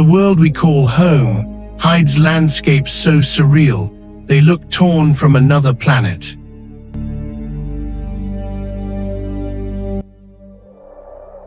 The world we call home hides landscapes so surreal, they look torn from another planet.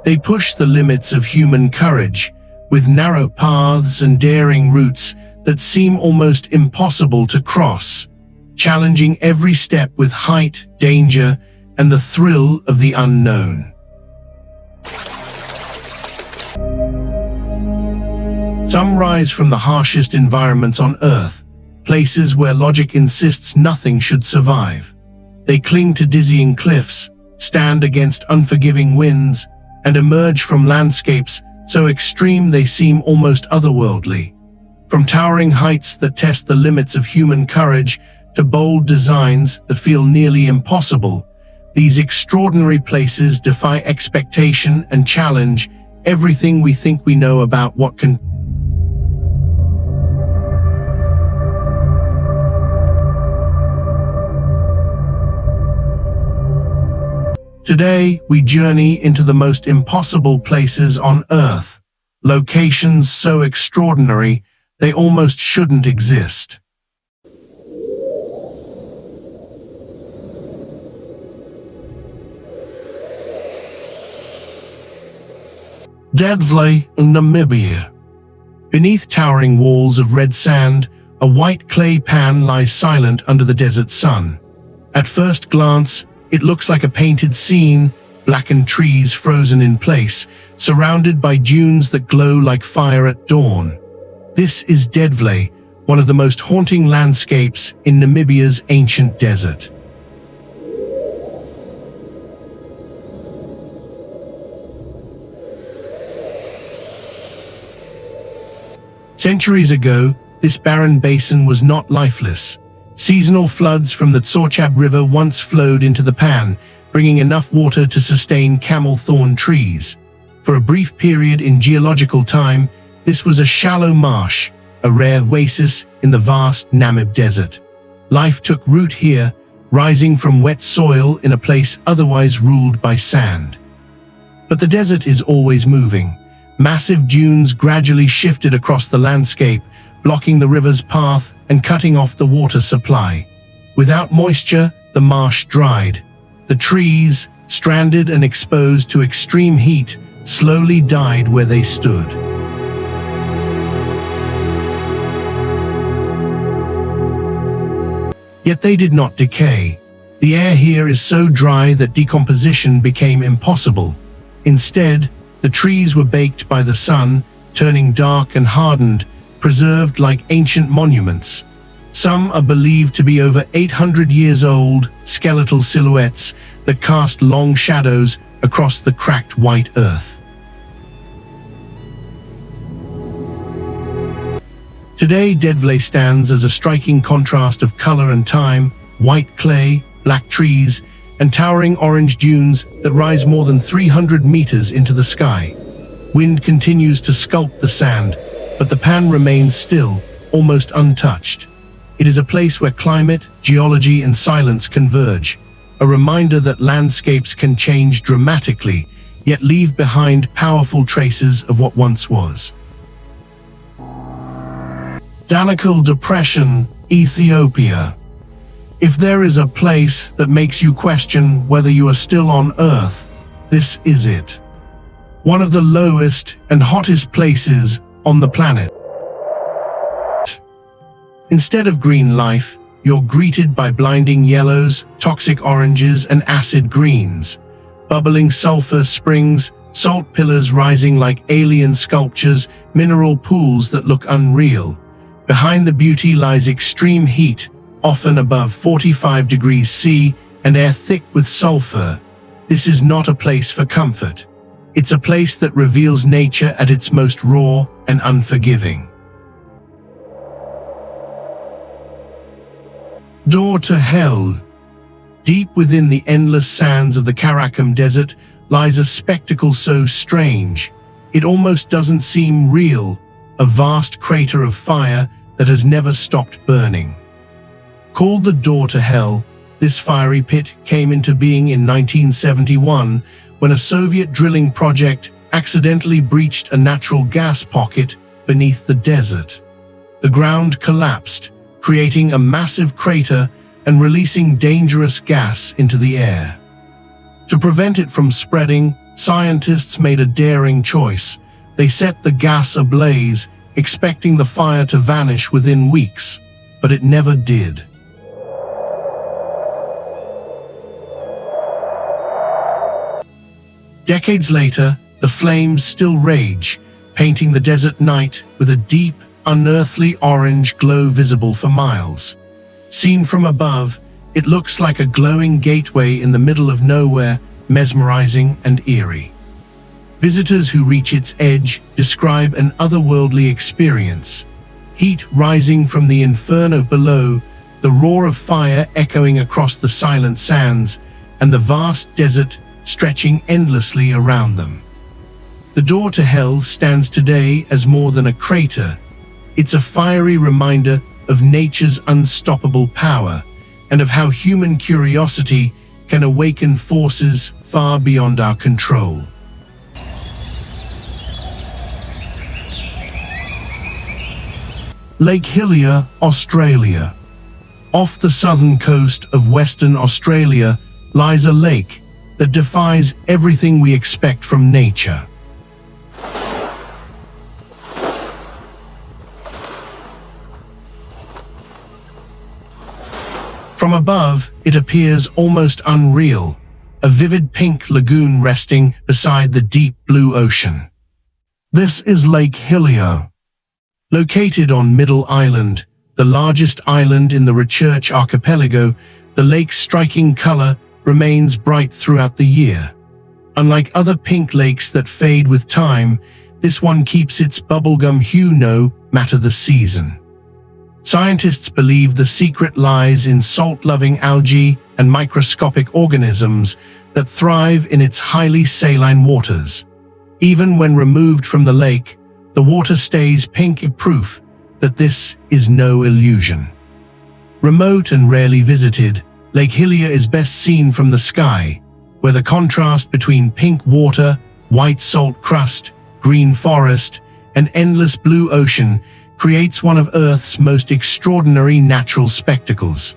They push the limits of human courage, with narrow paths and daring routes that seem almost impossible to cross, challenging every step with height, danger, and the thrill of the unknown. Some rise from the harshest environments on Earth, places where logic insists nothing should survive. They cling to dizzying cliffs, stand against unforgiving winds, and emerge from landscapes so extreme they seem almost otherworldly. From towering heights that test the limits of human courage to bold designs that feel nearly impossible, these extraordinary places defy expectation and challenge everything we think we know about what can. Today, we journey into the most impossible places on Earth, locations so extraordinary they almost shouldn't exist. Deadvlei in Namibia. Beneath towering walls of red sand, a white clay pan lies silent under the desert sun. At first glance, it looks like a painted scene, blackened trees frozen in place, surrounded by dunes that glow like fire at dawn. This is Deadvlei, one of the most haunting landscapes in Namibia's ancient desert. Centuries ago, this barren basin was not lifeless. Seasonal floods from the Zoji River once flowed into the pan, bringing enough water to sustain camel thorn trees. For a brief period in geological time, this was a shallow marsh, a rare oasis in the vast Namib desert. Life took root here, rising from wet soil in a place otherwise ruled by sand. But the desert is always moving. Massive dunes gradually shifted across the landscape, blocking the river's path and cutting off the water supply. Without moisture, the marsh dried. The trees, stranded and exposed to extreme heat, slowly died where they stood. Yet they did not decay. The air here is so dry that decomposition became impossible. Instead, the trees were baked by the sun, turning dark and hardened, preserved like ancient monuments. Some are believed to be over 800 years old, skeletal silhouettes that cast long shadows across the cracked white earth. Today, Deadvlei stands as a striking contrast of color and time: white clay, black trees, and towering orange dunes that rise more than 300 meters into the sky. Wind continues to sculpt the sand, but the pan remains still, almost untouched. It is a place where climate, geology, and silence converge, a reminder that landscapes can change dramatically, yet leave behind powerful traces of what once was. Danakil Depression, Ethiopia. If there is a place that makes you question whether you are still on Earth, this is it. One of the lowest and hottest places on the planet. Instead of green life, you're greeted by blinding yellows, toxic oranges, and acid greens. Bubbling sulfur springs, salt pillars rising like alien sculptures, mineral pools that look unreal. Behind the beauty lies extreme heat, often above 45 degrees C, and air thick with sulfur. This is not a place for comfort. It's a place that reveals nature at its most raw and unforgiving. Door to Hell. Deep within the endless sands of the Karakum Desert lies a spectacle so strange, it almost doesn't seem real, a vast crater of fire that has never stopped burning. Called the Door to Hell, this fiery pit came into being in 1971 when a Soviet drilling project accidentally breached a natural gas pocket, beneath the desert. The ground collapsed, creating a massive crater and releasing dangerous gas into the air. To prevent it from spreading, scientists made a daring choice. They set the gas ablaze, expecting the fire to vanish within weeks, but it never did. Decades later, the flames still rage, painting the desert night with a deep, unearthly orange glow visible for miles. Seen from above, it looks like a glowing gateway in the middle of nowhere, mesmerizing and eerie. Visitors who reach its edge describe an otherworldly experience. Heat rising from the inferno below, the roar of fire echoing across the silent sands, and the vast desert stretching endlessly around them. The door to hell stands today as more than a crater. It's a fiery reminder of nature's unstoppable power and of how human curiosity can awaken forces far beyond our control. Lake Hillier, Australia. Off the southern coast of Western Australia lies a lake that defies everything we expect from nature. From above, it appears almost unreal, a vivid pink lagoon resting beside the deep blue ocean. This is Lake Hillier. Located on Middle Island, the largest island in the Research archipelago, the lake's striking color remains bright throughout the year. Unlike other pink lakes that fade with time, this one keeps its bubblegum hue no matter the season. Scientists believe the secret lies in salt-loving algae and microscopic organisms that thrive in its highly saline waters. Even when removed from the lake, the water stays pink, proof that this is no illusion. Remote and rarely visited, Lake Hillier is best seen from the sky, where the contrast between pink water, white salt crust, green forest, and endless blue ocean creates one of Earth's most extraordinary natural spectacles.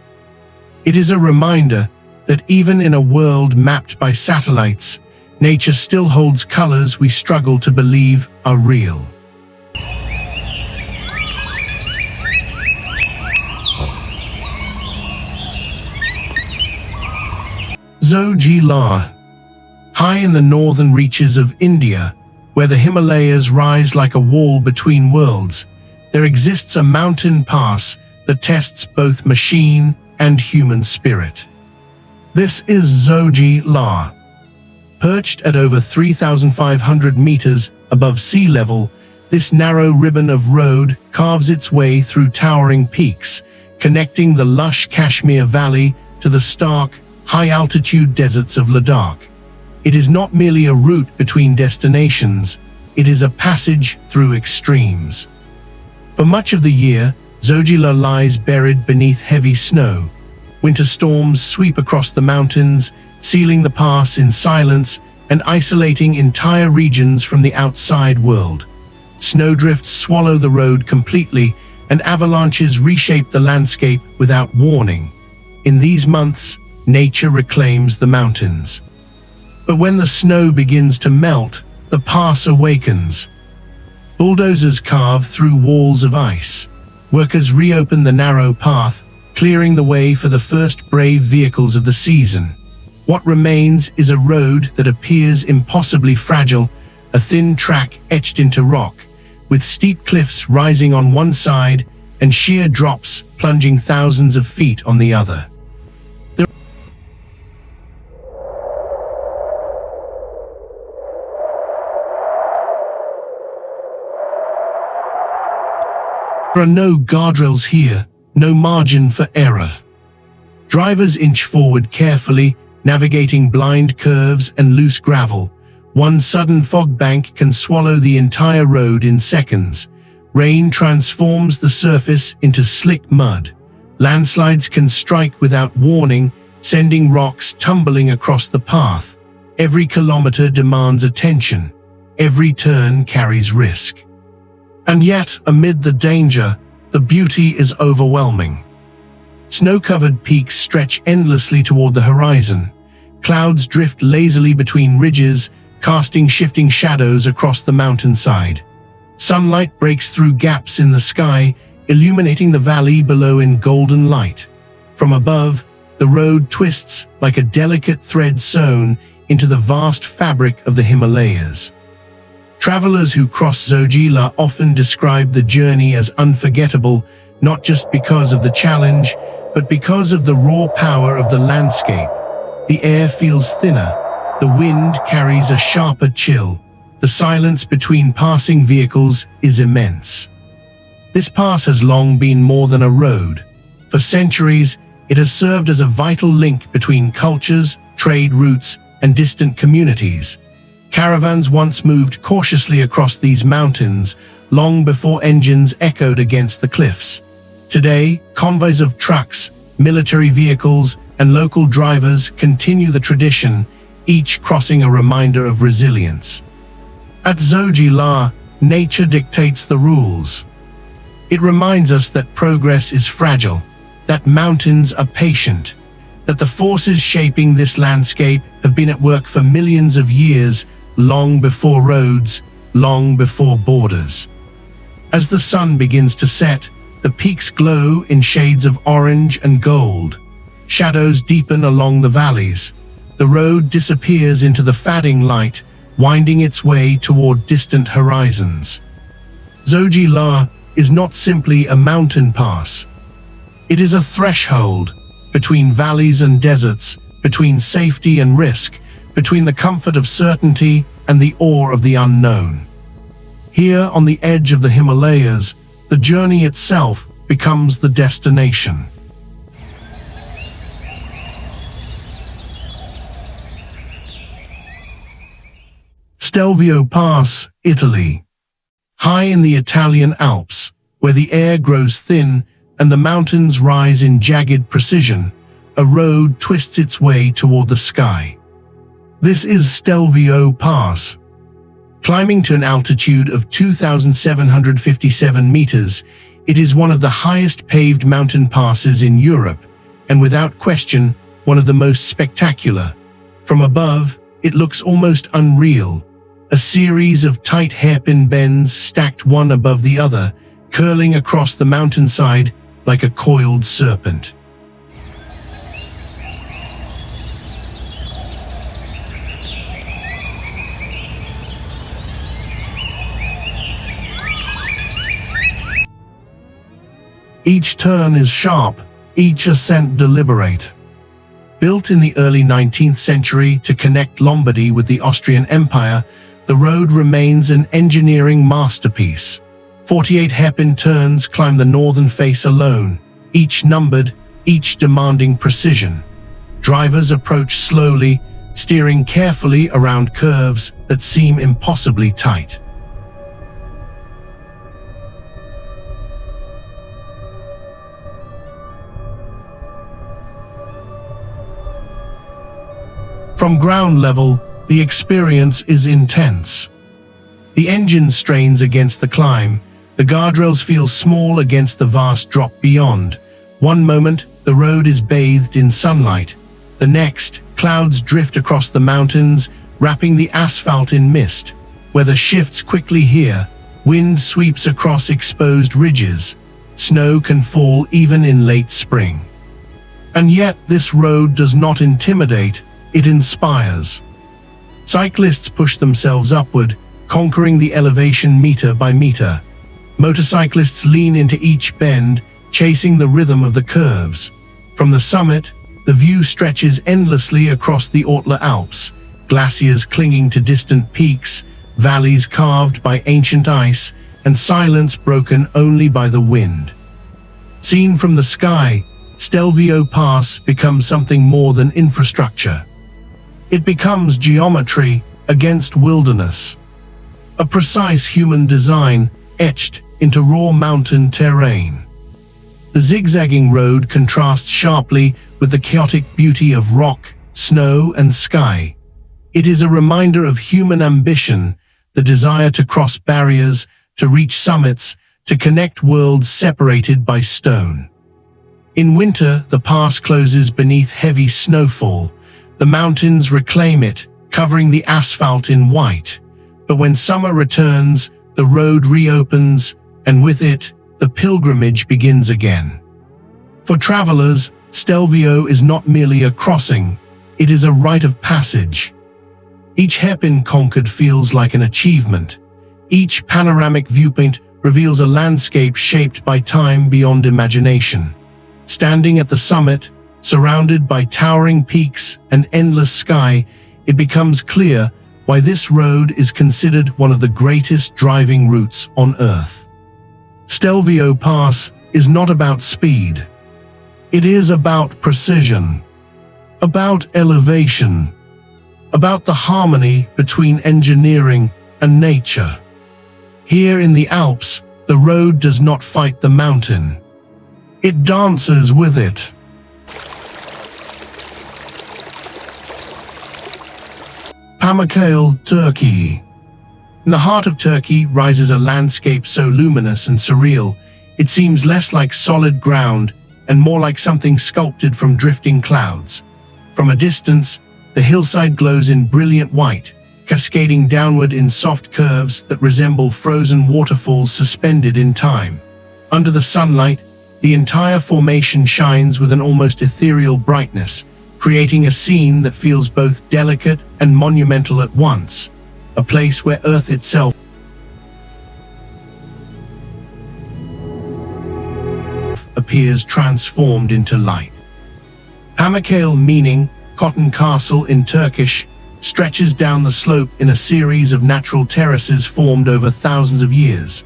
It is a reminder that even in a world mapped by satellites, nature still holds colors we struggle to believe are real. Zoji. High in the northern reaches of India, where the Himalayas rise like a wall between worlds, there exists a mountain pass that tests both machine and human spirit. This is Zoji. Perched at over 3,500 meters above sea level, this narrow ribbon of road carves its way through towering peaks, connecting the lush Kashmir Valley to the stark, high-altitude deserts of Ladakh. It is not merely a route between destinations, it is a passage through extremes. For much of the year, Zoji lies buried beneath heavy snow. Winter storms sweep across the mountains, sealing the pass in silence and isolating entire regions from the outside world. Snowdrifts swallow the road completely, and avalanches reshape the landscape without warning. In these months, nature reclaims the mountains. But when the snow begins to melt, the pass awakens. Bulldozers carve through walls of ice. Workers reopen the narrow path, clearing the way for the first brave vehicles of the season. What remains is a road that appears impossibly fragile, a thin track etched into rock, with steep cliffs rising on one side and sheer drops plunging thousands of feet on the other. There are no guardrails here, no margin for error. Drivers inch forward carefully, navigating blind curves and loose gravel. One sudden fog bank can swallow the entire road in seconds. Rain transforms the surface into slick mud. Landslides can strike without warning, sending rocks tumbling across the path. Every kilometer demands attention. Every turn carries risk. And yet, amid the danger, the beauty is overwhelming. Snow-covered peaks stretch endlessly toward the horizon. Clouds drift lazily between ridges, casting shifting shadows across the mountainside. Sunlight breaks through gaps in the sky, illuminating the valley below in golden light. From above, the road twists like a delicate thread sewn into the vast fabric of the Himalayas. Travelers who cross Zoji often describe the journey as unforgettable, not just because of the challenge, but because of the raw power of the landscape. The air feels thinner, the wind carries a sharper chill, the silence between passing vehicles is immense. This pass has long been more than a road. For centuries, it has served as a vital link between cultures, trade routes, and distant communities. Caravans once moved cautiously across these mountains, long before engines echoed against the cliffs. Today, convoys of trucks, military vehicles, and local drivers continue the tradition, each crossing a reminder of resilience. At Zoji, nature dictates the rules. It reminds us that progress is fragile, that mountains are patient, that the forces shaping this landscape have been at work for millions of years, long before roads, long before borders. As the sun begins to set, the peaks glow in shades of orange and gold. Shadows deepen along the valleys. The road disappears into the fading light, winding its way toward distant horizons. Zoji is not simply a mountain pass. It is a threshold between valleys and deserts, between safety and risk, between the comfort of certainty and the awe of the unknown. Here on the edge of the Himalayas, the journey itself becomes the destination. Stelvio Pass, Italy. High in the Italian Alps, where the air grows thin and the mountains rise in jagged precision, a road twists its way toward the sky. This is Stelvio Pass. Climbing to an altitude of 2,757 meters, it is one of the highest paved mountain passes in Europe, and without question, one of the most spectacular. From above, it looks almost unreal. A series of tight hairpin bends stacked one above the other, curling across the mountainside like a coiled serpent. Each turn is sharp, each ascent deliberate. Built in the early 19th century to connect Lombardy with the Austrian Empire, the road remains an engineering masterpiece. 48 hairpin turns climb the northern face alone, each numbered, each demanding precision. Drivers approach slowly, steering carefully around curves that seem impossibly tight. From ground level, the experience is intense. The engine strains against the climb. The guardrails feel small against the vast drop beyond. One moment, the road is bathed in sunlight. The next, clouds drift across the mountains, wrapping the asphalt in mist. Weather shifts quickly here. Wind sweeps across exposed ridges. Snow can fall even in late spring. And yet, this road does not intimidate. It inspires. Cyclists push themselves upward, conquering the elevation meter by meter. Motorcyclists lean into each bend, chasing the rhythm of the curves. From the summit, the view stretches endlessly across the Ortler Alps, glaciers clinging to distant peaks, valleys carved by ancient ice, and silence broken only by the wind. Seen from the sky, Stelvio Pass becomes something more than infrastructure. It becomes geometry against wilderness. A precise human design etched into raw mountain terrain. The zigzagging road contrasts sharply with the chaotic beauty of rock, snow, and sky. It is a reminder of human ambition, the desire to cross barriers, to reach summits, to connect worlds separated by stone. In winter, the pass closes beneath heavy snowfall. The mountains reclaim it, covering the asphalt in white. But when summer returns, the road reopens, and with it, the pilgrimage begins again. For travelers, Stelvio is not merely a crossing, it is a rite of passage. Each hairpin conquered feels like an achievement. Each panoramic viewpoint reveals a landscape shaped by time beyond imagination. Standing at the summit, surrounded by towering peaks and endless sky, it becomes clear why this road is considered one of the greatest driving routes on Earth. Stelvio Pass is not about speed. It is about precision, about elevation, about the harmony between engineering and nature. Here in the Alps, the road does not fight the mountain. It dances with it. Pamukkale, Turkey. In the heart of Turkey rises a landscape so luminous and surreal, it seems less like solid ground and more like something sculpted from drifting clouds. From a distance, the hillside glows in brilliant white, cascading downward in soft curves that resemble frozen waterfalls suspended in time. Under the sunlight, the entire formation shines with an almost ethereal brightness, creating a scene that feels both delicate and monumental at once, a place where Earth itself appears transformed into light. Pamukkale, meaning cotton castle in Turkish, stretches down the slope in a series of natural terraces formed over thousands of years.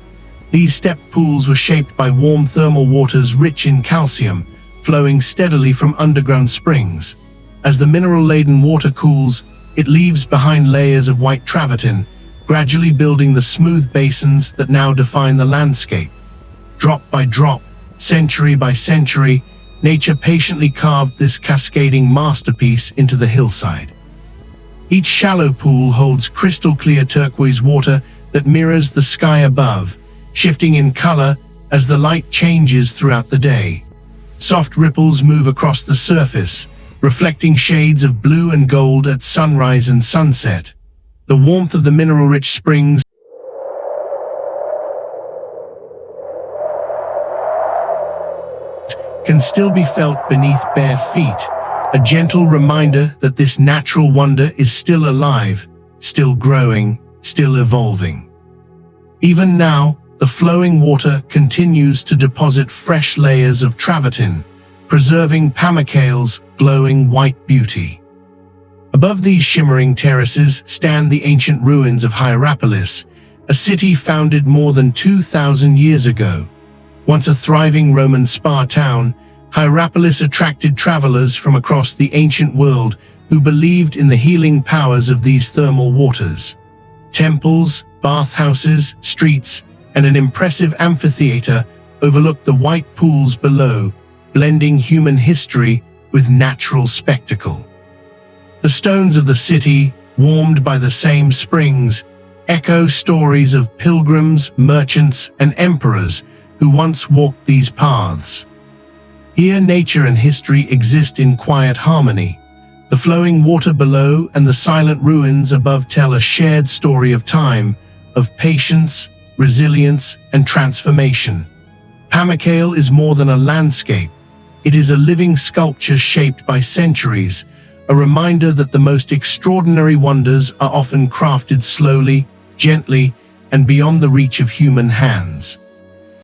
These step pools were shaped by warm thermal waters rich in calcium, flowing steadily from underground springs. As the mineral-laden water cools, it leaves behind layers of white travertine, gradually building the smooth basins that now define the landscape. Drop by drop, century by century, nature patiently carved this cascading masterpiece into the hillside. Each shallow pool holds crystal-clear turquoise water that mirrors the sky above, shifting in color as the light changes throughout the day. Soft ripples move across the surface, reflecting shades of blue and gold at sunrise and sunset. The warmth of the mineral-rich springs can still be felt beneath bare feet, a gentle reminder that this natural wonder is still alive, still growing, still evolving. Even now, the flowing water continues to deposit fresh layers of travertine, preserving Pamukkale's glowing white beauty. Above these shimmering terraces stand the ancient ruins of Hierapolis, a city founded more than 2,000 years ago. Once a thriving Roman spa town, Hierapolis attracted travelers from across the ancient world who believed in the healing powers of these thermal waters. Temples, bathhouses, streets, and an impressive amphitheater overlooked the white pools below, blending human history with natural spectacle. The stones of the city, warmed by the same springs, echo stories of pilgrims, merchants, and emperors who once walked these paths. Here, nature and history exist in quiet harmony. The flowing water below and the silent ruins above tell a shared story of time, of patience, resilience, and transformation. Pamukkale is more than a landscape. It is a living sculpture shaped by centuries, a reminder that the most extraordinary wonders are often crafted slowly, gently, and beyond the reach of human hands.